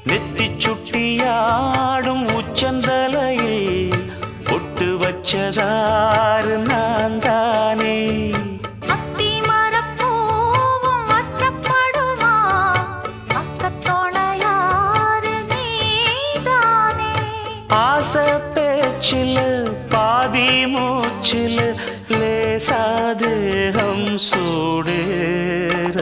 நெத்தி சுட்டியாடும் உச்சந்தலையில் பொட்டு வச்சதாறு நான் தானே. ஆசை பேச்சில் பாதி மூச்சில் லேசாதேகம் சூடேற